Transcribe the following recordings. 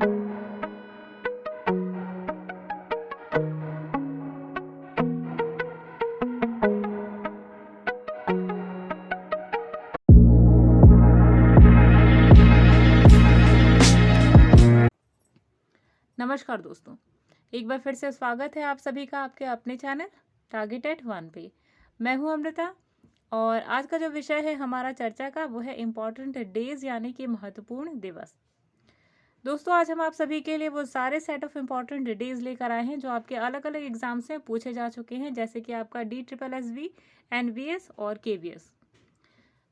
नमस्कार दोस्तों, एक बार फिर से स्वागत है आप सभी का आपके अपने चैनल टारगेटेड 1 पे। मैं हूं अमृता और आज का जो विषय है हमारा चर्चा का वो है इम्पॉर्टेंट डेज यानी कि महत्वपूर्ण दिवस। दोस्तों आज हम आप सभी के लिए वो सारे सेट ऑफ इम्पॉर्टेंट डेज लेकर आए हैं जो आपके अलग अलग एग्जाम से पूछे जा चुके हैं, जैसे कि आपका DSSB, NVS और KVS।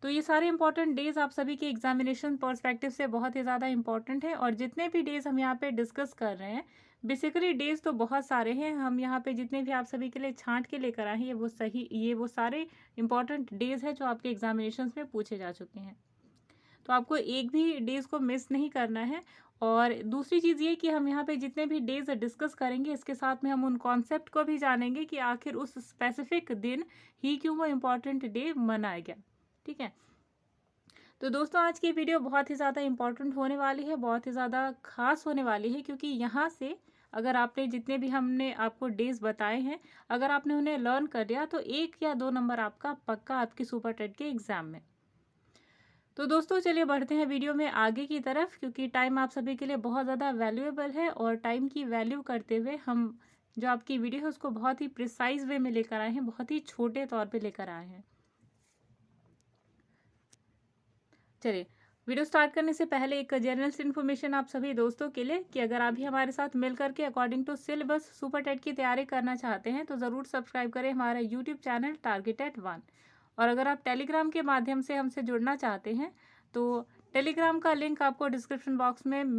तो ये सारे इंपॉर्टेंट डेज आप सभी के एग्जामिनेशन पर्सपेक्टिव से बहुत ही ज़्यादा इंपॉर्टेंट है और जितने भी डेज हम यहाँ पे डिस्कस कर रहे हैं, बेसिकली डेज तो बहुत सारे हैं। हम यहाँ पे जितने भी आप सभी के लिए छांट के लेकर आए हैं ये वो सारे इंपॉर्टेंट डेज है जो आपके एग्जामिनेशन में पूछे जा चुके हैं। तो आपको एक भी डेज को मिस नहीं करना है। और दूसरी चीज़ ये कि हम यहाँ पे जितने भी डेज डिस्कस करेंगे इसके साथ में हम उन कॉन्सेप्ट को भी जानेंगे कि आखिर उस स्पेसिफिक दिन ही क्यों वो इम्पॉर्टेंट डे मनाया गया। ठीक है, तो दोस्तों आज की वीडियो बहुत ही ज़्यादा इम्पॉर्टेंट होने वाली है, बहुत ही ज़्यादा खास होने वाली है, क्योंकि यहाँ से अगर आपने जितने भी हमने आपको डेज बताए हैं अगर आपने उन्हें लर्न कर लिया तो 1 या 2 नंबर आपका पक्का आपकी सुपर टेट के एग्ज़ाम में। तो दोस्तों चलिए बढ़ते हैं वीडियो में आगे की तरफ, क्योंकि टाइम आप सभी के लिए बहुत ज़्यादा वैल्यूएबल है और टाइम की वैल्यू करते हुए हम जो आपकी वीडियो है उसको बहुत ही प्रिसाइज वे में लेकर आए हैं, बहुत ही छोटे तौर पर लेकर आए हैं। चलिए वीडियो स्टार्ट करने से पहले एक जनरल इन्फॉर्मेशन आप सभी दोस्तों के लिए कि अगर आप भी हमारे साथ मिल करके according to syllabus super TET की तैयारी करना चाहते हैं तो ज़रूर सब्सक्राइब करें हमारा यूट्यूब चैनल टारगेटेड 1। और अगर आप टेलीग्राम के माध्यम से हमसे जुड़ना चाहते हैं तो टेलीग्राम का लिंक आपको डिस्क्रिप्शन बॉक्स में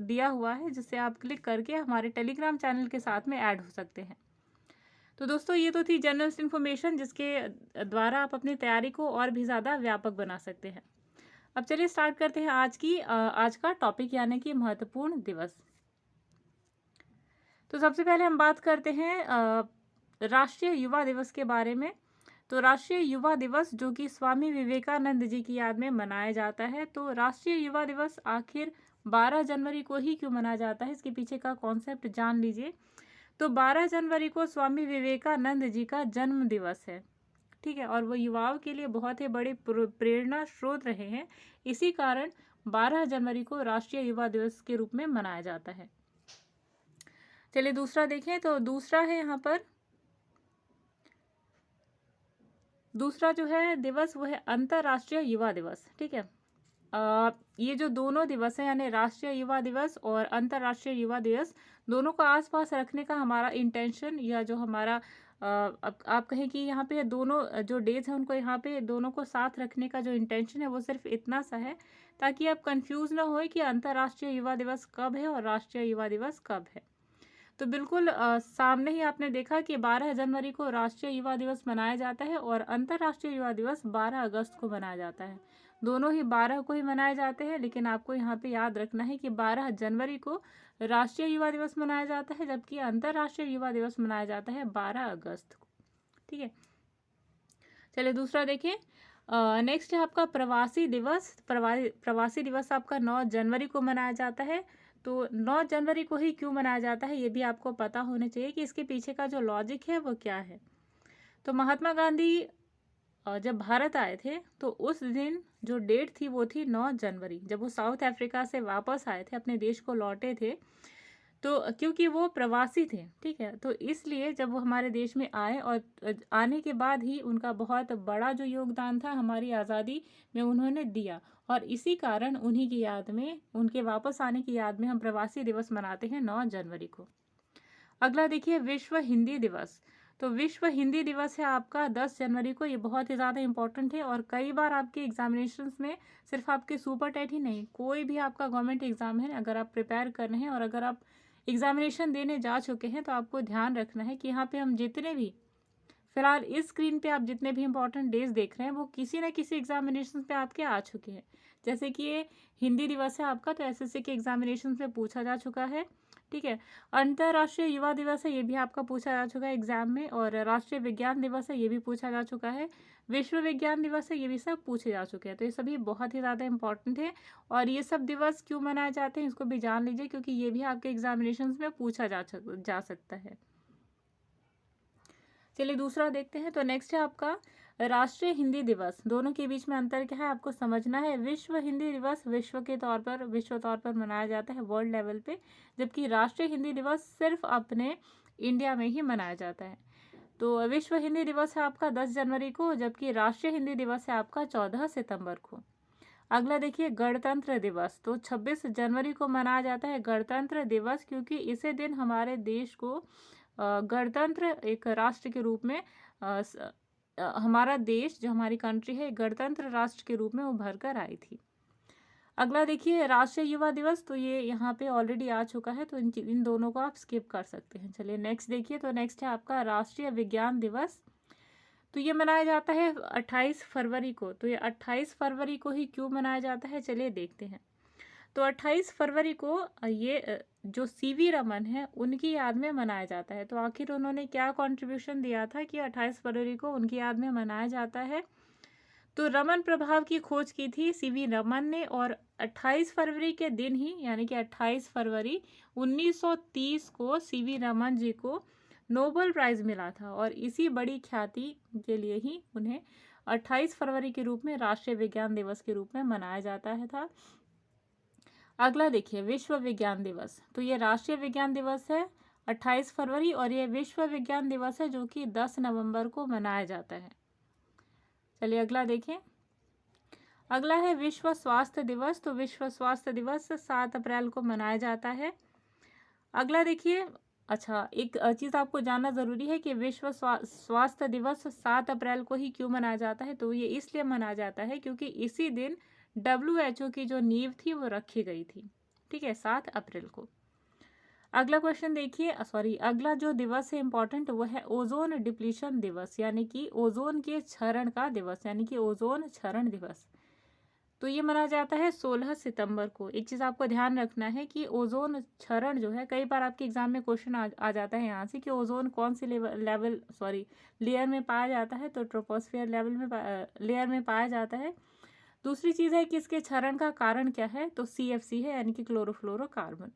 दिया हुआ है, जिससे आप क्लिक करके हमारे टेलीग्राम चैनल के साथ में ऐड हो सकते हैं। तो दोस्तों ये तो थी जनरल इन्फॉर्मेशन जिसके द्वारा आप अपनी तैयारी को और भी ज़्यादा व्यापक बना सकते हैं। अब चलिए स्टार्ट करते हैं आज का टॉपिक यानी कि महत्वपूर्ण दिवस। तो सबसे पहले हम बात करते हैं राष्ट्रीय युवा दिवस के बारे में। तो राष्ट्रीय युवा दिवस जो कि स्वामी विवेकानंद जी की याद में मनाया जाता है, तो राष्ट्रीय युवा दिवस आखिर 12 जनवरी को ही क्यों मनाया जाता है, इसके पीछे का कॉन्सेप्ट जान लीजिए। तो 12 जनवरी को स्वामी विवेकानंद जी का जन्म दिवस है, ठीक है, और वो युवाओं के लिए बहुत ही बड़े प्रेरणा स्रोत रहे हैं। इसी कारण 12 जनवरी को राष्ट्रीय युवा दिवस के रूप में मनाया जाता है। चलिए दूसरा देखें, तो दूसरा है यहाँ पर दूसरा जो है दिवस वो है अंतर्राष्ट्रीय युवा दिवस। ठीक है, ये जो दोनों दिवस हैं यानी राष्ट्रीय युवा दिवस और अंतर्राष्ट्रीय युवा दिवस, दोनों को आसपास रखने का हमारा इंटेंशन या जो हमारा आप कहें कि यहाँ पे दोनों जो डेज हैं उनको यहाँ पे दोनों को साथ रखने का जो इंटेंशन है वो सिर्फ इतना सा है ताकि आप कंफ्यूज ना होए कि अंतर्राष्ट्रीय युवा दिवस कब है और राष्ट्रीय युवा दिवस कब है। तो बिल्कुल सामने ही आपने देखा कि 12 जनवरी को राष्ट्रीय युवा दिवस मनाया जाता है और अंतर्राष्ट्रीय युवा दिवस 12 अगस्त को मनाया जाता है। दोनों ही 12 को ही मनाए जाते हैं, लेकिन आपको यहाँ पे याद रखना है कि 12 जनवरी को राष्ट्रीय युवा दिवस मनाया जाता है, जबकि अंतर्राष्ट्रीय युवा दिवस मनाया जाता है 12 अगस्त को। ठीक है, चलिए दूसरा देखिए। नेक्स्ट है आपका प्रवासी दिवस। प्रवासी दिवस आपका 9 जनवरी को मनाया जाता है। तो 9 जनवरी को ही क्यों मनाया जाता है ये भी आपको पता होना चाहिए कि इसके पीछे का जो लॉजिक है वो क्या है। तो महात्मा गांधी जब भारत आए थे तो उस दिन जो डेट थी वो थी 9 जनवरी, जब वो साउथ अफ्रीका से वापस आए थे, अपने देश को लौटे थे। तो क्योंकि वो प्रवासी थे, ठीक है, तो इसलिए जब वो हमारे देश में आए और आने के बाद ही उनका बहुत बड़ा जो योगदान था हमारी आज़ादी में उन्होंने दिया, और इसी कारण उन्हीं की याद में, उनके वापस आने की याद में हम प्रवासी दिवस मनाते हैं 9 जनवरी को। अगला देखिए विश्व हिंदी दिवस। तो विश्व हिंदी दिवस है आपका 10 जनवरी को। ये बहुत ही ज़्यादा इंपॉर्टेंट है और कई बार आपके एग्जामिनेशंस में सिर्फ आपके सुपर टेट ही नहीं, कोई भी आपका गवर्नमेंट एग्जाम है, अगर आप प्रिपेयर कर रहे हैं और अगर आप एग्जामिनेशन देने जा चुके हैं तो आपको ध्यान रखना है कि यहाँ पे हम जितने भी फिलहाल इस स्क्रीन पे आप जितने भी इंपॉर्टेंट डेज देख रहे हैं वो किसी न किसी एग्जामिनेशन पे आपके आ चुके हैं। जैसे कि ये हिंदी दिवस है आपका, तो एसएससी के एग्जामिनेशन में पूछा जा चुका है। ठीक है। अंतर्राष्ट्रीय युवा दिवस है, ये भी आपका पूछा जा चुका है एग्जाम में। और राष्ट्रीय विज्ञान दिवस है, ये भी पूछा जा चुका है। विश्व विज्ञान दिवस है, ये भी सब पूछे जा चुके हैं। तो ये सभी बहुत ही ज़्यादा इंपॉर्टेंट है। और ये सब दिवस क्यों मनाए जाते हैं इसको भी जान लीजिए, क्योंकि ये भी आपके एग्जामिनेशंस में पूछा जा सकता है। चलिए दूसरा देखते हैं। तो नेक्स्ट है आपका राष्ट्रीय हिंदी दिवस। दोनों के बीच में अंतर क्या है आपको समझना है। विश्व हिंदी दिवस विश्व तौर पर मनाया जाता है, वर्ल्ड लेवल पे, जबकि राष्ट्रीय हिंदी दिवस सिर्फ अपने इंडिया में ही मनाया जाता है। तो विश्व हिंदी दिवस है आपका 10 जनवरी को, जबकि राष्ट्रीय हिंदी दिवस है आपका 14 सितंबर को। अगला देखिए गणतंत्र दिवस। तो 26 जनवरी को मनाया जाता है गणतंत्र दिवस, क्योंकि इसी दिन हमारे देश को गणतंत्र एक राष्ट्र के रूप में हमारा देश जो हमारी कंट्री है गणतंत्र राष्ट्र के रूप में उभर कर आई थी। अगला देखिए राष्ट्रीय युवा दिवस। तो ये यहाँ पे ऑलरेडी आ चुका है, तो इन दोनों को आप स्किप कर सकते हैं। चलिए नेक्स्ट देखिए। तो नेक्स्ट है आपका राष्ट्रीय विज्ञान दिवस। तो ये मनाया जाता है 28 फरवरी को। तो ये 28 फरवरी को ही क्यों मनाया जाता है चलिए देखते हैं। तो 28 फरवरी को ये जो सीवी रमन है उनकी याद में मनाया जाता है। तो आखिर उन्होंने क्या कंट्रीब्यूशन दिया था कि 28 फरवरी को उनकी याद में मनाया जाता है। तो रमन प्रभाव की खोज की थी सीवी रमन ने, और 28 फरवरी के दिन ही यानी कि 28 फरवरी 1930 को सीवी रमन जी को नोबेल प्राइज़ मिला था। और इसी बड़ी ख्याति के लिए ही उन्हें 28 फरवरी के रूप में राष्ट्रीय विज्ञान दिवस के रूप में मनाया जाता है था। अगला देखिए विश्व विज्ञान दिवस। तो ये राष्ट्रीय विज्ञान दिवस है 28 फरवरी, और ये विश्व विज्ञान दिवस है जो कि 10 नवंबर को मनाया जाता है। चलिए अगला देखें। अगला है विश्व स्वास्थ्य दिवस। तो विश्व स्वास्थ्य दिवस 7 अप्रैल को मनाया जाता है। अगला देखिए, अच्छा एक चीज़ आपको जानना ज़रूरी है कि विश्व स्वास्थ्य दिवस 7 अप्रैल को ही क्यों मनाया जाता है। तो ये इसलिए मनाया जाता है क्योंकि इसी दिन WHO की जो नींव थी वो रखी गई थी, ठीक है, 7 अप्रैल को। अगला क्वेश्चन देखिए, अगला जो दिवस है इंपॉर्टेंट वो है ओजोन डिप्लीशन दिवस, यानी कि ओजोन के क्षरण का दिवस, यानी कि ओजोन क्षरण दिवस। तो ये मनाया जाता है 16 सितंबर को। एक चीज़ आपको ध्यान रखना है कि ओजोन क्षरण जो है, कई बार आपके एग्जाम में क्वेश्चन आ जाता है यहाँ से कि ओजोन कौन सी लेयर में पाया जाता है। तो ट्रोपोस्फियर लेयर में पाया जाता है। दूसरी चीज़ है कि इसके क्षरण का कारण क्या है। तो CFC है, यानी कि क्लोरोफ्लोरोकार्बन।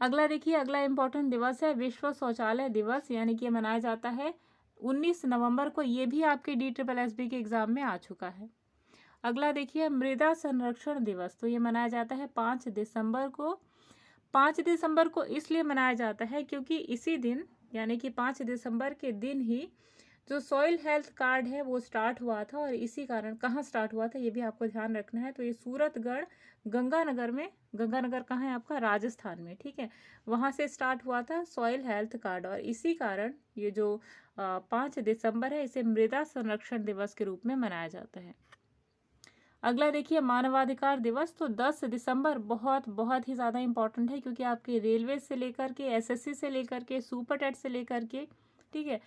अगला देखिए, अगला इंपॉर्टेंट दिवस है विश्व शौचालय दिवस, यानी कि मनाया जाता है 19 नवंबर को। ये भी आपके DSSB के एग्जाम में आ चुका है। अगला देखिए मृदा संरक्षण दिवस। तो ये मनाया जाता है 5 दिसंबर को। 5 दिसंबर को इसलिए मनाया जाता है क्योंकि इसी दिन यानी कि 5 दिसंबर के दिन ही जो सॉइल हेल्थ कार्ड है वो स्टार्ट हुआ था। और इसी कारण कहाँ स्टार्ट हुआ था ये भी आपको ध्यान रखना है। तो ये सूरतगढ़ गंगानगर कहाँ है आपका, राजस्थान में, ठीक है, वहाँ से स्टार्ट हुआ था सॉइल हेल्थ कार्ड। और इसी कारण ये जो 5 दिसंबर है इसे मृदा संरक्षण दिवस के रूप में मनाया जाता है। अगला देखिए मानवाधिकार दिवस। तो 10 दिसंबर बहुत ही ज़्यादा इंपॉर्टेंट है, क्योंकि आपके रेलवे से लेकर के SSC से लेकर के सुपर टेट से लेकर के, ठीक है,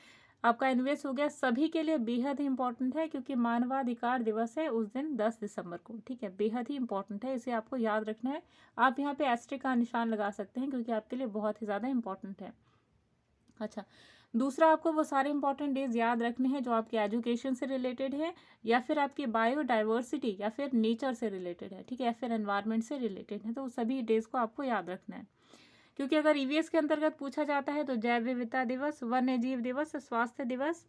आपका NVS हो गया, सभी के लिए बेहद ही इंपॉर्टेंट है, क्योंकि मानवाधिकार दिवस है उस दिन 10 दिसंबर को, ठीक है, बेहद ही इंपॉर्टेंट है, इसे आपको याद रखना है। आप यहाँ पे एस्टेरिक का निशान लगा सकते हैं क्योंकि आपके लिए बहुत ही ज़्यादा इंपॉर्टेंट है। अच्छा, दूसरा आपको वो सारे इंपॉर्टेंट डेज याद रखने हैं जो आपके एजुकेशन से रिलेटेड है, या फिर आपकी बायोडाइवर्सिटी, या फिर नेचर से रिलेटेड है, ठीक है, या फिर एनवायरनमेंट से रिलेटेड है। तो सभी डेज को आपको याद रखना है, क्योंकि अगर EVS के अंतर्गत पूछा जाता है तो जैव विविधता दिवस, वन्य जीव दिवस, स्वास्थ्य दिवस,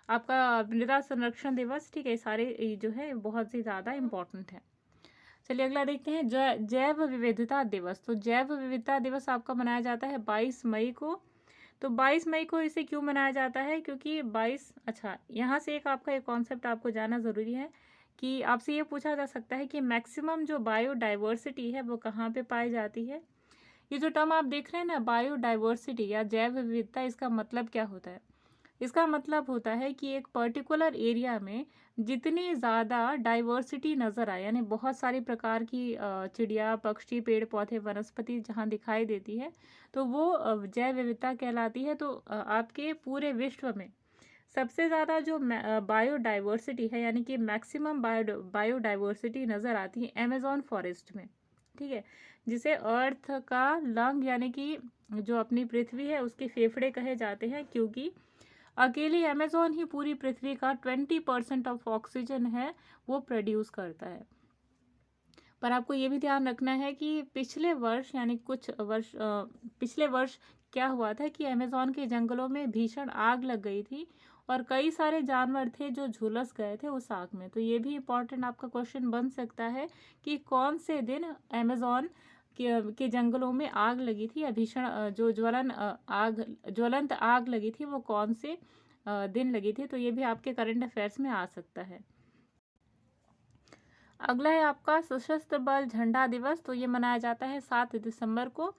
आपका मृदा संरक्षण दिवस, ठीक है, सारे जो है बहुत ही ज़्यादा इंपॉर्टेंट है। चलिए अगला देखते हैं जैव विविधता दिवस। तो जैव विविधता दिवस आपका मनाया जाता है 22 मई को। तो 22 मई को इसे क्यों मनाया जाता है, क्योंकि 22, अच्छा यहाँ से एक आपका एक कॉन्सेप्ट आपको जानना ज़रूरी है कि आपसे ये पूछा जा सकता है कि मैक्सिमम जो बायोडाइवर्सिटी है वो कहाँ पे पाई जाती है। ये जो टर्म आप देख रहे हैं ना, बायोडाइवर्सिटी या जैव विविधता, इसका मतलब क्या होता है। इसका मतलब होता है कि एक पर्टिकुलर एरिया में जितनी ज़्यादा डाइवर्सिटी नज़र आए, यानी बहुत सारी प्रकार की चिड़िया, पक्षी, पेड़ पौधे, वनस्पति जहाँ दिखाई देती है, तो वो जैव विविधता कहलाती है। तो आपके पूरे विश्व में सबसे ज़्यादा जो बायोडाइवर्सिटी है, यानी कि मैक्सिमम बायोडाइवर्सिटी नज़र आती है अमेज़ॉन फॉरेस्ट में, ठीक है, जिसे अर्थ का लंग यानी कि जो अपनी पृथ्वी है उसके फेफड़े कहे जाते हैं, क्योंकि अकेली अमेज़न ही पूरी पृथ्वी का 20% ऑफ ऑक्सीजन है वो प्रोड्यूस करता है। पर आपको ये भी ध्यान रखना है कि पिछले वर्ष यानी कुछ वर्ष पिछले वर्ष क्या हुआ था कि अमेज़न के जंगलों में भीषण आग लग गई थी और कई सारे जानवर थे जो झुलस गए थे उस आग में। तो ये भी इम्पोर्टेंट आपका क्वेश्चन बन सकता है कि कौन से दिन अमेज़न के जंगलों में आग लगी थी या भीषण जो ज्वलंत आग लगी थी वो कौन से दिन लगी थी। तो ये भी आपके करंट अफेयर्स में आ सकता है। अगला है आपका सशस्त्र बल झंडा दिवस। तो ये मनाया जाता है 7 दिसंबर को।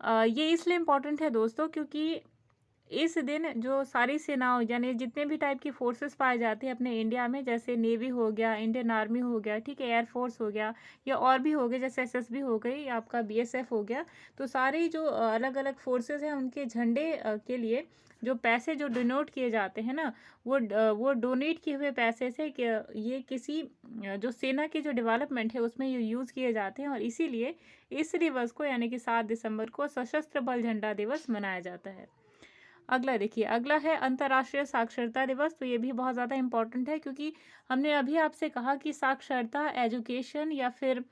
ये इसलिए इम्पोर्टेंट है दोस्तों क्योंकि इस दिन जो सारी सेनाओं यानी जितने भी टाइप की फोर्सेस पाए जाते हैं अपने इंडिया में, जैसे नेवी हो गया, इंडियन आर्मी हो गया, ठीक है, एयरफोर्स हो गया या और भी हो गए, जैसे एसएसबी हो गई, आपका बीएसएफ हो गया। तो सारी जो अलग अलग फोर्सेस हैं उनके झंडे के लिए जो पैसे जो डोनेट किए जाते हैं ना, वो डोनेट किए हुए पैसे से ये किसी जो सेना की जो डेवलपमेंट है उसमें ये यूज़ किए जाते हैं और इसीलिए इस दिवस को यानी कि 7 दिसंबर को सशस्त्र बल झंडा दिवस मनाया जाता है। अगला देखिए, अगला है अंतर्राष्ट्रीय साक्षरता दिवस। तो ये भी बहुत ज़्यादा इम्पोर्टेंट है क्योंकि हमने अभी आपसे कहा कि साक्षरता, एजुकेशन या फिर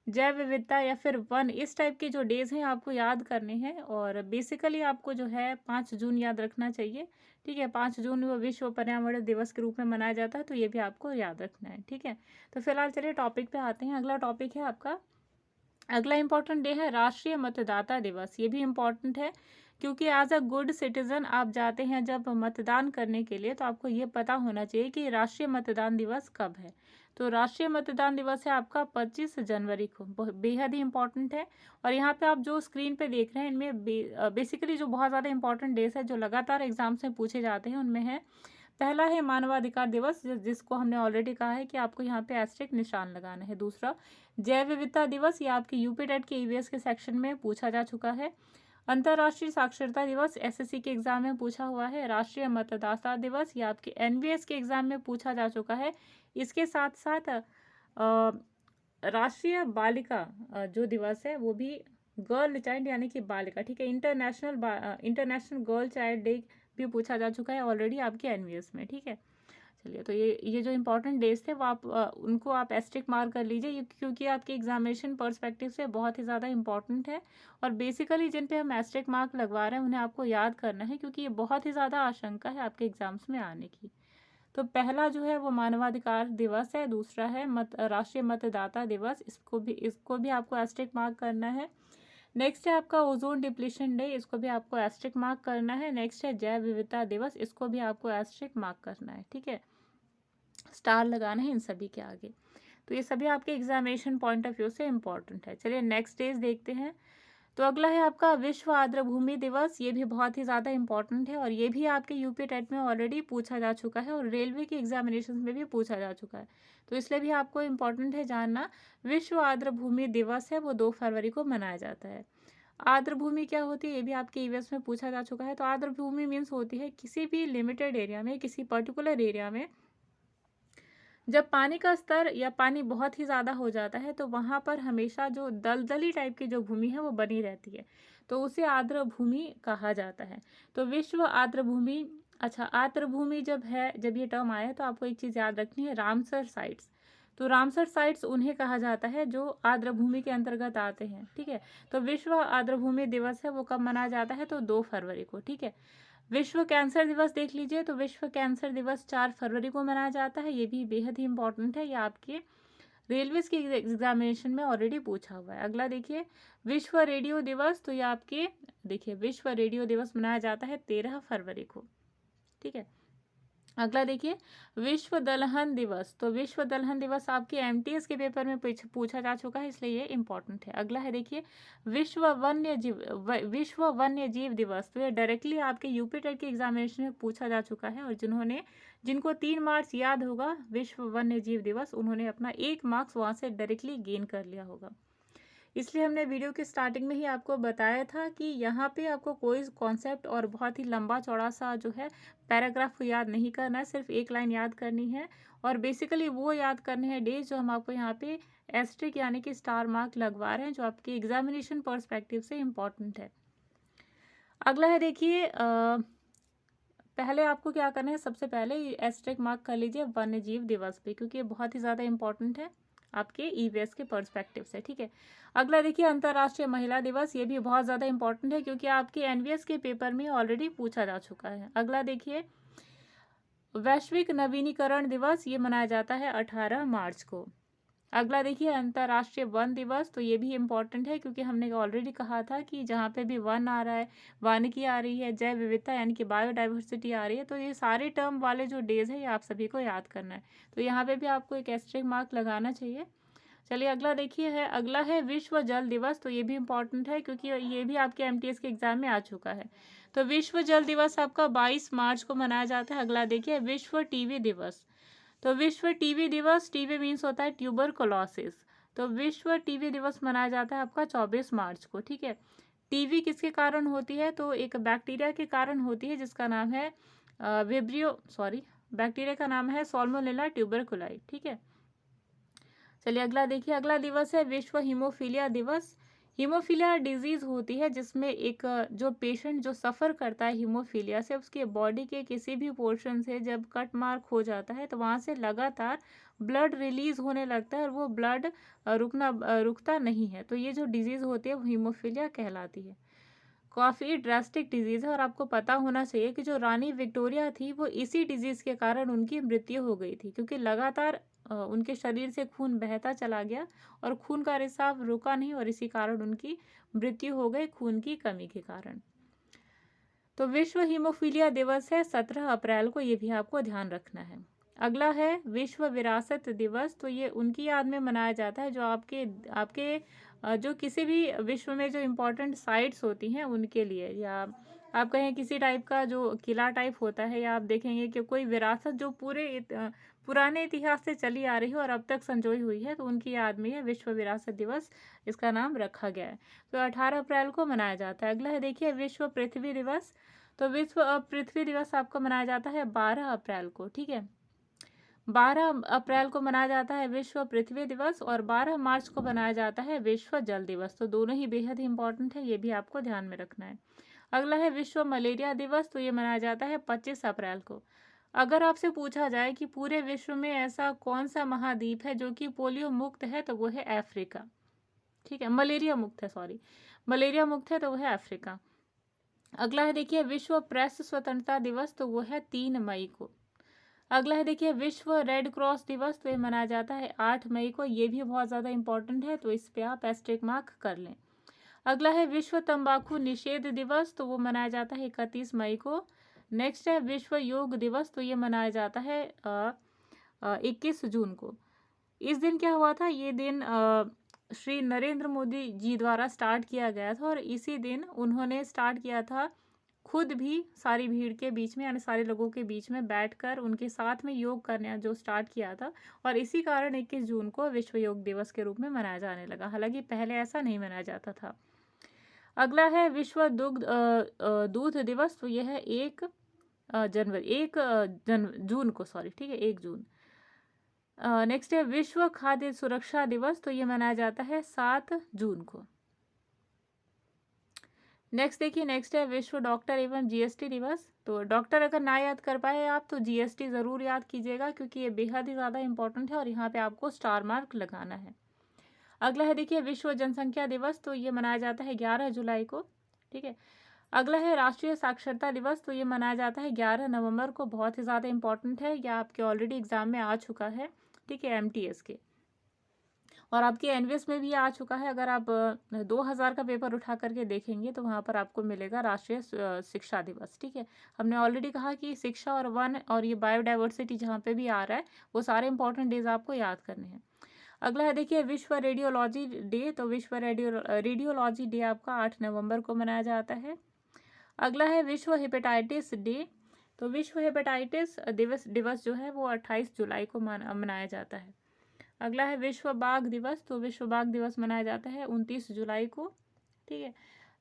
जैव विविधता या फिर वन, इस टाइप के जो डेज हैं आपको याद करने हैं और बेसिकली आपको जो है 5 जून याद रखना चाहिए। ठीक है, 5 जून वो विश्व पर्यावरण दिवस के रूप में मनाया जाता है, तो ये भी आपको याद रखना है। ठीक है, तो फिलहाल चलिए टॉपिक पे आते हैं। अगला टॉपिक है आपका, अगला इम्पॉर्टेंट डे है राष्ट्रीय मतदाता दिवस। ये भी इम्पॉर्टेंट है क्योंकि एज अ गुड सिटीजन आप जाते हैं जब मतदान करने के लिए, तो आपको ये पता होना चाहिए कि राष्ट्रीय मतदान दिवस कब है। तो राष्ट्रीय मतदान दिवस है आपका 25 जनवरी को, बेहद ही इम्पॉर्टेंट है। और यहाँ पे आप जो स्क्रीन पे देख रहे हैं इनमें बेसिकली जो बहुत ज़्यादा इंपॉर्टेंट डेज है जो लगातार एग्जाम्स में पूछे जाते हैं उनमें है, पहला है मानवाधिकार दिवस जिसको हमने ऑलरेडी कहा है कि आपको यहाँ पे एस्टेरिक निशान लगाना है। दूसरा जैव विविधता दिवस, ये आपके यूपी टेट के ईवीएस के सेक्शन में पूछा जा चुका है। अंतर्राष्ट्रीय साक्षरता दिवस एसएससी के एग्जाम में पूछा हुआ है। राष्ट्रीय मतदाता दिवस, ये आपके एनवीएस के एग्जाम में पूछा जा चुका है। इसके साथ साथ राष्ट्रीय बालिका जो दिवस है वो भी गर्ल चाइल्ड यानी कि बालिका, ठीक है, इंटरनेशनल गर्ल चाइल्ड डे भी पूछा जा चुका है ऑलरेडी आपके एनवीएस में। ठीक है, चलिए, तो ये जो इंपॉर्टेंट डेज थे वो आप उनको आप एस्टेरिक मार्क कर लीजिए क्योंकि आपके एग्जामिनेशन पर्सपेक्टिव से बहुत ही ज़्यादा इंपॉर्टेंट है। और बेसिकली जिन पे हम एस्टेरिक मार्क लगवा रहे हैं उन्हें आपको याद करना है क्योंकि ये बहुत ही ज़्यादा आशंका है आपके एग्जाम्स में आने की। तो पहला जो है वो मानवाधिकार दिवस है। दूसरा है राष्ट्रीय मतदाता दिवस, इसको भी आपको एस्टेरिक मार्क करना है। नेक्स्ट है आपका ओजोन डिप्लीशन डे, इसको भी आपको एस्टेरिक मार्क करना है। नेक्स्ट है जैव विविधता दिवस, इसको भी आपको एस्टेरिक मार्क करना है। ठीक है, स्टार लगाना है इन सभी के आगे। तो ये सभी आपके एग्जामिनेशन पॉइंट ऑफ व्यू से इम्पॉर्टेंट है। चलिए नेक्स्ट डेज देखते हैं। तो अगला है आपका विश्व आर्द्र भूमि दिवस। ये भी बहुत ही ज़्यादा इंपॉर्टेंट है और ये भी आपके यूपी टेट में ऑलरेडी पूछा जा चुका है और रेलवे के एग्जामिनेशन में भी पूछा जा चुका है, तो इसलिए भी आपको इम्पॉर्टेंट है जानना। विश्व आर्द्र भूमि दिवस है वो 2 फरवरी को मनाया जाता है। आर्द्र भूमि क्या होती है ये भी आपके ईवीएस में पूछा जा चुका है। तो आर्द्र भूमि मीन्स होती है किसी भी लिमिटेड एरिया में, किसी पर्टिकुलर एरिया में जब पानी का स्तर या पानी बहुत ही ज़्यादा हो जाता है तो वहाँ पर हमेशा जो दलदली टाइप की जो भूमि है वो बनी रहती है, तो उसे आर्द्र भूमि कहा जाता है। तो विश्व आर्द्र भूमि, अच्छा, आर्द्र भूमि जब ये टर्म आया है तो आपको एक चीज़ याद रखनी है, रामसर साइट्स। तो रामसर साइट्स उन्हें कहा जाता है जो आर्द्र भूमि के अंतर्गत आते हैं। ठीक है, तो विश्व आर्द्र भूमि दिवस है वो कब मनाया जाता है, तो 2 फरवरी को। ठीक है, विश्व कैंसर दिवस देख लीजिए। तो विश्व कैंसर दिवस 4 फरवरी को मनाया जाता है। ये भी बेहद ही इंपॉर्टेंट है, ये आपके रेलवेज के एग्जामिनेशन में ऑलरेडी पूछा हुआ है। अगला देखिए विश्व रेडियो दिवस। तो ये आपके देखिए विश्व रेडियो दिवस मनाया जाता है 13 फरवरी को। ठीक है, अगला देखिए विश्व दलहन दिवस। तो विश्व दलहन दिवस आपके एमटीएस के पेपर में पूछा जा चुका है, इसलिए ये इंपॉर्टेंट है। अगला है देखिए विश्व वन्य जीव दिवस। तो ये डायरेक्टली आपके यूपी टेट के एग्जामिनेशन में पूछा जा चुका है और जिनको 3 मार्क्स याद होगा विश्व वन्य जीव दिवस, उन्होंने अपना 1 मार्क्स वहाँ से डायरेक्टली गेन कर लिया होगा। इसलिए हमने वीडियो के स्टार्टिंग में ही आपको बताया था कि यहाँ पे आपको कोई कॉन्सेप्ट और बहुत ही लंबा चौड़ा सा जो है पैराग्राफ को याद नहीं करना है, सिर्फ एक लाइन याद करनी है और बेसिकली वो याद करने हैं डेज जो हम आपको यहाँ पे एस्ट्रिक यानी कि स्टार मार्क लगवा रहे हैं, जो आपके एग्जामिनेशन पर्सपेक्टिव से इम्पॉर्टेंट है। अगला है देखिए, पहले आपको क्या करना है, सबसे पहले एस्ट्रिक मार्क कर लीजिए वन्य जीव दिवस पे, क्योंकि ये बहुत ही ज़्यादा इंपॉर्टेंट है आपके ईवीएस के पर्सपेक्टिव से, ठीक है। अगला देखिए अंतर्राष्ट्रीय महिला दिवस, ये भी बहुत ज़्यादा इंपॉर्टेंट है क्योंकि आपके एनवीएस के पेपर में ऑलरेडी पूछा जा चुका है। अगला देखिए वैश्विक नवीनीकरण दिवस, ये मनाया जाता है 18 मार्च को। अगला देखिए अंतर्राष्ट्रीय वन दिवस, तो ये भी इम्पॉर्टेंट है क्योंकि हमने ऑलरेडी कहा था कि जहाँ पे भी वन आ रहा है, वानिकी आ रही है, जैव विविधता यानी कि बायोडाइवर्सिटी आ रही है, तो ये सारे टर्म वाले जो डेज है ये आप सभी को याद करना है। तो यहाँ पे भी आपको एक एस्टेरिक मार्क लगाना चाहिए। चलिए अगला देखिए है, अगला है विश्व जल दिवस, तो ये भी इम्पॉर्टेंट है क्योंकि ये भी आपके एमटीएस के एग्जाम में आ चुका है। तो विश्व जल दिवस आपका 22 मार्च को मनाया जाता है। अगला देखिए विश्व टीबी दिवस, तो विश्व टीबी दिवस, टीबी मीन्स होता है ट्यूबरकुलोसिस, तो विश्व टीबी दिवस मनाया जाता है आपका 24 मार्च को, ठीक है। टीबी किसके कारण होती है, तो एक बैक्टीरिया के कारण होती है जिसका नाम है बैक्टीरिया का नाम है सॉल्मोनेला ट्यूबरकुलाई, ठीक है। चलिए अगला देखिए, अगला दिवस है विश्व हीमोफीलिया दिवस। हीमोफीलिया डिजीज होती है जिसमें एक जो पेशेंट जो सफ़र करता है हीमोफीलिया से, उसके बॉडी के किसी भी पोर्शन से जब कट मार्क हो जाता है तो वहाँ से लगातार ब्लड रिलीज होने लगता है और वो ब्लड रुकता नहीं है, तो ये जो डिजीज़ होती है वो हीमोफीलिया कहलाती है। काफ़ी ड्रास्टिक डिजीज़ है और आपको पता होना चाहिए कि जो रानी विक्टोरिया थी वो इसी डिजीज़ के कारण उनकी मृत्यु हो गई थी, क्योंकि लगातार उनके शरीर से खून बहता चला गया और खून का रिसाव रुका नहीं और इसी कारण उनकी मृत्यु हो गई खून की कमी के कारण। तो विश्व हीमोफीलिया दिवस है 17 अप्रैल को, ये भी आपको ध्यान रखना है। अगला है विश्व विरासत दिवस, तो ये उनकी याद में मनाया जाता है जो आपके आपके जो किसी भी विश्व में जो इम्पोर्टेंट साइट्स होती हैं उनके लिए, या आप कहें किसी टाइप का जो किला टाइप होता है, या आप देखेंगे कि कोई विरासत जो पुराने इतिहास से चली आ रही है और अब तक संजोई हुई है, तो उनकी याद में यह विश्व विरासत दिवस इसका नाम रखा गया है। तो 18 अप्रैल को मनाया जाता है। अगला है देखिए विश्व पृथ्वी दिवस, तो विश्व पृथ्वी दिवस आपका मनाया जाता है 12 अप्रैल को, ठीक है। 12 अप्रैल को मनाया जाता है विश्व पृथ्वी दिवस और 12 मार्च को मनाया जाता है विश्व जल दिवस, तो दोनों ही बेहद ही इंपॉर्टेंट है, ये भी आपको ध्यान में रखना है। अगला है विश्व मलेरिया दिवस, तो ये मनाया जाता है 25 अप्रैल को। अगर आपसे पूछा जाए कि पूरे विश्व में ऐसा कौन सा महाद्वीप है जो कि पोलियो मुक्त है, तो वो है अफ्रीका, ठीक है। मलेरिया मुक्त है, सॉरी, मलेरिया मुक्त है तो वो है अफ्रीका। अगला है देखिए विश्व प्रेस स्वतंत्रता दिवस, तो वो है 3 मई को। अगला है देखिए विश्व रेड क्रॉस दिवस, तो ये मनाया जाता है 8 मई को, ये भी बहुत ज़्यादा इंपॉर्टेंट है, तो इस पे आप एस्टेरिक मार्क कर लें। अगला है विश्व तंबाकू निषेध दिवस, तो वो मनाया जाता है 31 मई को। नेक्स्ट है विश्व योग दिवस, तो ये मनाया जाता है 21 जून को। इस दिन क्या हुआ था, ये दिन श्री नरेंद्र मोदी जी द्वारा स्टार्ट किया गया था और इसी दिन उन्होंने स्टार्ट किया था खुद भी सारी भीड़ के बीच में, यानी सारे लोगों के बीच में बैठकर उनके साथ में योग करना जो स्टार्ट किया था, और इसी कारण 21 जून को विश्व योग दिवस के रूप में मनाया जाने लगा, हालांकि पहले ऐसा नहीं मनाया जाता था। अगला है विश्व दूध दिवस, तो यह है 1 जून को, सॉरी, ठीक है, 1 जून। नेक्स्ट है विश्व खाद्य सुरक्षा दिवस, तो ये मनाया जाता है 7 जून को। नेक्स्ट देखिए, नेक्स्ट है विश्व डॉक्टर एवं जीएसटी दिवस, तो डॉक्टर अगर ना याद कर पाए आप तो जीएसटी ज़रूर याद कीजिएगा क्योंकि ये बेहद ही ज़्यादा इंपॉर्टेंट है और यहाँ पे आपको स्टार मार्क लगाना है। अगला है देखिए विश्व जनसंख्या दिवस, तो ये मनाया जाता है 11 जुलाई को, ठीक है। अगला है राष्ट्रीय साक्षरता दिवस, तो ये मनाया जाता है 11 नवंबर को, बहुत ही ज़्यादा इंपॉर्टेंट है, यह आपके ऑलरेडी एग्जाम में आ चुका है, ठीक है, एमटीएस के, और आपके एनवीएस में भी आ चुका है। अगर आप 2000 का पेपर उठा करके देखेंगे तो वहाँ पर आपको मिलेगा राष्ट्रीय शिक्षा दिवस, ठीक है। हमने ऑलरेडी कहा कि शिक्षा और वन और ये बायोडाइवर्सिटी जहाँ पे भी आ रहा है वो सारे इंपॉर्टेंट डेज आपको याद करने हैं। अगला है देखिए विश्व रेडियोलॉजी डे, तो विश्व रेडियोलॉजी डे आपका 8 नवंबर को मनाया जाता है। अगला है विश्व हेपेटाइटिस डे, तो विश्व हेपेटाइटिस दिवस जो है वो 28 जुलाई को मनाया जाता है। अगला है विश्व बाघ दिवस, तो विश्व बाघ दिवस मनाया जाता है 29 जुलाई को, ठीक है।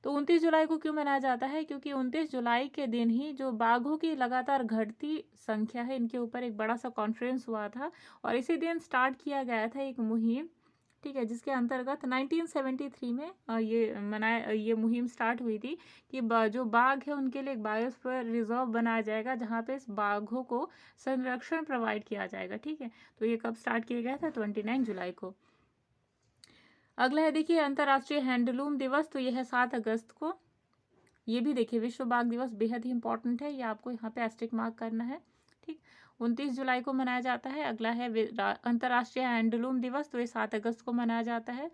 तो 29 जुलाई को क्यों मनाया जाता है, क्योंकि 29 जुलाई के दिन ही जो बाघों की लगातार घटती संख्या है इनके ऊपर एक बड़ा सा कॉन्फ्रेंस हुआ था और इसी दिन स्टार्ट किया गया था एक मुहिम ठीक है, जिसके अंतर्गत 1973 में ये मुहिम स्टार्ट हुई थी कि जो बाघ है उनके लिए एक बायोस्फीयर रिजर्व बनाया जाएगा, जहाँ पे इस बाघों को संरक्षण प्रोवाइड किया जाएगा। ठीक है, तो ये कब स्टार्ट किया गया था? 29 जुलाई को। अगला है देखिए अंतर्राष्ट्रीय हैंडलूम दिवस, तो यह है 7 अगस्त को। ये भी देखिए विश्व बाघ दिवस बेहद ही इंपॉर्टेंट है, ये आपको यहाँ पे एस्टेरिक मार्क करना है। ठीक, 29 जुलाई को मनाया जाता है। अगला है अंतर्राष्ट्रीय हैंडलूम दिवस, तो ये 7 अगस्त को मनाया जाता है।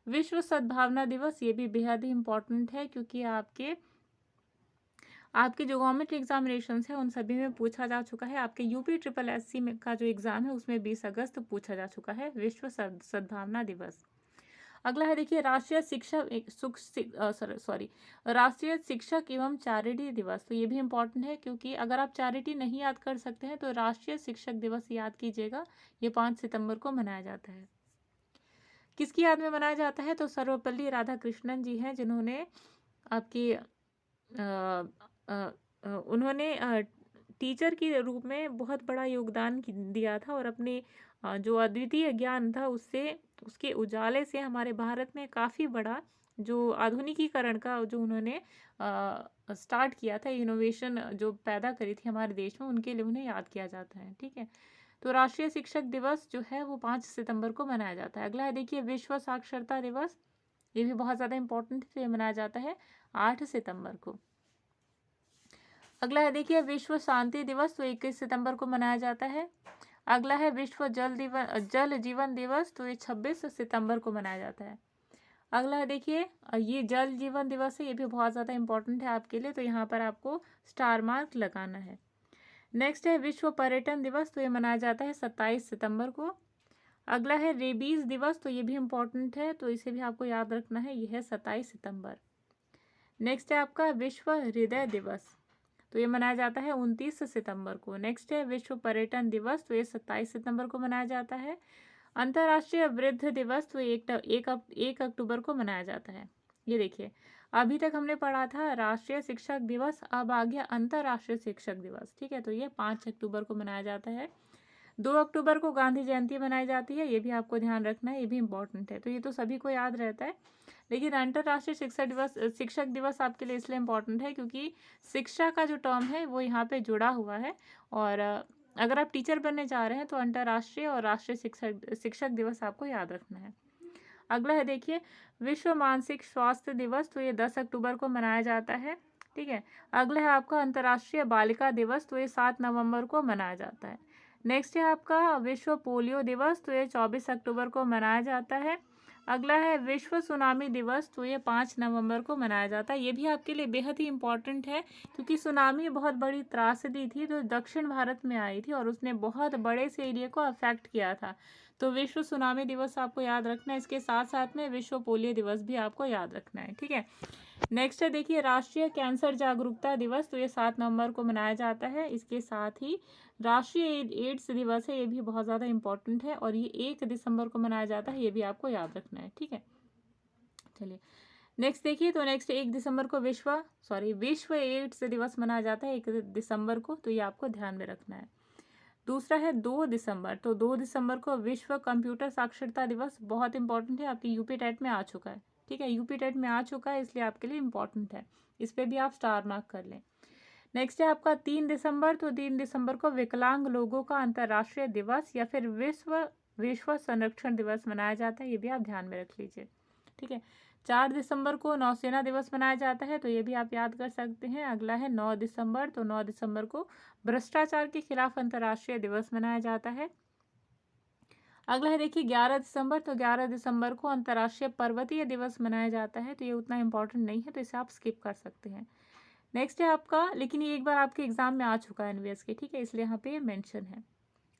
विश्व सद्भावना दिवस, ये भी बेहद ही इंपॉर्टेंट है, क्योंकि आपके जो गवर्नमेंट एग्जामिनेशन है उन सभी में पूछा जा चुका है। आपके यूपी SSSC में का जो एग्जाम है उसमें 20 अगस्त पूछा जा चुका है विश्व सद्भावना दिवस। अगला है देखिए राष्ट्रीय राष्ट्रीय शिक्षक एवं चैरिटी दिवस, तो ये भी इम्पोर्टेंट है, क्योंकि अगर आप चैरिटी नहीं याद कर सकते हैं तो राष्ट्रीय शिक्षक दिवस याद कीजिएगा। ये 5 सितंबर को मनाया जाता है। किसकी याद में मनाया जाता है? तो सर्वपल्ली राधाकृष्णन जी हैं, जिन्होंने आपकी उन्होंने टीचर के रूप में बहुत बड़ा योगदान दिया था, और अपने जो अद्वितीय ज्ञान था उसके उजाले से हमारे भारत में काफ़ी बड़ा जो आधुनिकीकरण का जो उन्होंने स्टार्ट किया था, इनोवेशन जो पैदा करी थी हमारे देश में, उनके लिए उन्हें याद किया जाता है। ठीक है, तो राष्ट्रीय शिक्षक दिवस जो है वो 5 सितंबर को मनाया जाता है। अगला है देखिए विश्व साक्षरता दिवस, ये भी बहुत ज़्यादा इंपॉर्टेंट है, मनाया जाता है 8 सितंबर को। अगला है देखिए विश्व शांति दिवस, तो 21 सितंबर को मनाया जाता है। अगला है विश्व जल जीवन दिवस, तो ये 26 सितंबर को मनाया जाता है। अगला है देखिए ये जल जीवन दिवस है, ये भी बहुत ज़्यादा इंपॉर्टेंट है आपके लिए, तो यहाँ पर आपको स्टार मार्क लगाना है। नेक्स्ट है विश्व पर्यटन दिवस, तो ये मनाया जाता है 27 सितंबर को। अगला है रेबीज दिवस, तो ये भी इम्पॉर्टेंट है, तो इसे भी आपको याद रखना है, यह है 27 सितंबर। नेक्स्ट है आपका विश्व हृदय दिवस, तो ये मनाया जाता है 29 सितंबर को। नेक्स्ट है विश्व पर्यटन दिवस, तो ये 27 सितंबर को मनाया जाता है। अंतर्राष्ट्रीय वृद्ध दिवस, तो 1 अक्टूबर को मनाया जाता है। ये देखिए अभी तक हमने पढ़ा था राष्ट्रीय शिक्षक दिवस, अब आ गया अंतर्राष्ट्रीय शिक्षक दिवस। ठीक है, तो ये 5 अक्टूबर को मनाया जाता है। 2 अक्टूबर को गांधी जयंती मनाई जाती है, ये भी आपको ध्यान रखना है, ये भी इम्पोर्टेंट है। तो ये तो सभी को याद रहता है, लेकिन अंतर्राष्ट्रीय शिक्षक दिवस आपके लिए इसलिए इम्पोर्टेंट है क्योंकि शिक्षा का जो टर्म है वो यहाँ पे जुड़ा हुआ है, और अगर आप टीचर बनने जा रहे हैं तो अंतर्राष्ट्रीय और राष्ट्रीय शिक्षक दिवस आपको याद रखना है। अगला है देखिए विश्व मानसिक स्वास्थ्य दिवस, तो ये 10 अक्टूबर को मनाया जाता है। ठीक है, अगला है आपका अंतर्राष्ट्रीय बालिका दिवस, तो ये 7 नवंबर को मनाया जाता है। नेक्स्ट है आपका विश्व पोलियो दिवस, तो ये 24 अक्टूबर को मनाया जाता है। अगला है विश्व सुनामी दिवस, तो ये 5 नवंबर को मनाया जाता है। ये भी आपके लिए बेहद ही इंपॉर्टेंट है, क्योंकि सुनामी बहुत बड़ी त्रासदी थी जो दक्षिण भारत में आई थी, और उसने बहुत बड़े से एरिया को अफेक्ट किया था। तो विश्व सुनामी दिवस आपको याद रखना है, इसके साथ साथ में विश्व पोलियो दिवस भी आपको याद रखना है। ठीक है, नेक्स्ट है देखिए राष्ट्रीय कैंसर जागरूकता दिवस, तो ये 7 नवंबर को मनाया जाता है। इसके साथ ही राष्ट्रीय एड्स दिवस है, ये भी बहुत ज़्यादा इंपॉर्टेंट है, और ये 1 दिसंबर को मनाया जाता है, ये भी आपको याद रखना है। ठीक है, चलिए नेक्स्ट देखिए, तो नेक्स्ट 1 दिसंबर को विश्व एड्स दिवस मनाया जाता है 1 दिसंबर को, तो ये आपको ध्यान में रखना है। दूसरा है 2 दिसंबर, तो 2 दिसंबर को विश्व कंप्यूटर साक्षरता दिवस, बहुत इंपॉर्टेंट है, आपकी यूपी टेट में आ चुका है। ठीक है, यूपी टेट में आ चुका है, इसलिए आपके लिए इंपॉर्टेंट है, इस पर भी आप स्टार मार्क कर लें। नेक्स्ट है आपका 3 दिसंबर, तो 3 दिसंबर को विकलांग लोगों का अंतर्राष्ट्रीय दिवस या फिर विश्व संरक्षण दिवस मनाया जाता है, ये भी आप ध्यान में रख लीजिए। ठीक है, 4 दिसंबर को नौसेना दिवस मनाया जाता है, तो ये भी आप याद कर सकते हैं। अगला है 9 दिसंबर, तो 9 दिसंबर को भ्रष्टाचार के खिलाफ अंतर्राष्ट्रीय दिवस मनाया जाता है। अगला है देखिए 11 दिसंबर, तो 11 दिसंबर को अंतर्राष्ट्रीय पर्वतीय दिवस मनाया जाता है, तो ये उतना इंपॉर्टेंट नहीं है, तो इसे आप स्किप कर सकते हैं। नेक्स्ट है आपका, लेकिन ये एक बार आपके एग्जाम में आ चुका है एनवीएस के, ठीक है, इसलिए यहाँ पे मेंशन है।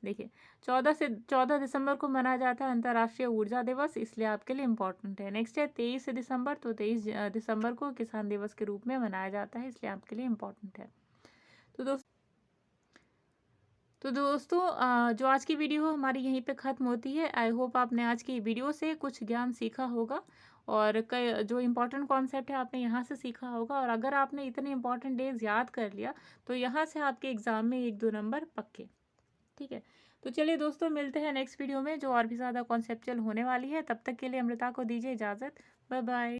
देखिए 14 दिसंबर को मनाया जाता है अंतर्राष्ट्रीय ऊर्जा दिवस, इसलिए आपके लिए इंपॉर्टेंट है। नेक्स्ट है 23 दिसंबर, तो 23 दिसंबर को किसान दिवस के रूप में मनाया जाता है, इसलिए आपके लिए इंपॉर्टेंट है। तो दोस्तों जो आज की वीडियो हमारी यहीं पे ख़त्म होती है। आई होप आपने आज की वीडियो से कुछ ज्ञान सीखा होगा, और कई जो इम्पोर्टेंट कॉन्सेप्ट है आपने यहाँ से सीखा होगा, और अगर आपने इतने इम्पोर्टेंट डेज याद कर लिया तो यहाँ से आपके एग्ज़ाम में 1-2 नंबर पक्के। ठीक है, तो चलिए दोस्तों, मिलते हैं नेक्स्ट वीडियो में जो और भी ज़्यादा कॉन्सेप्चुअल होने वाली है। तब तक के लिए अमृता को दीजिए इजाज़त। Bye bye.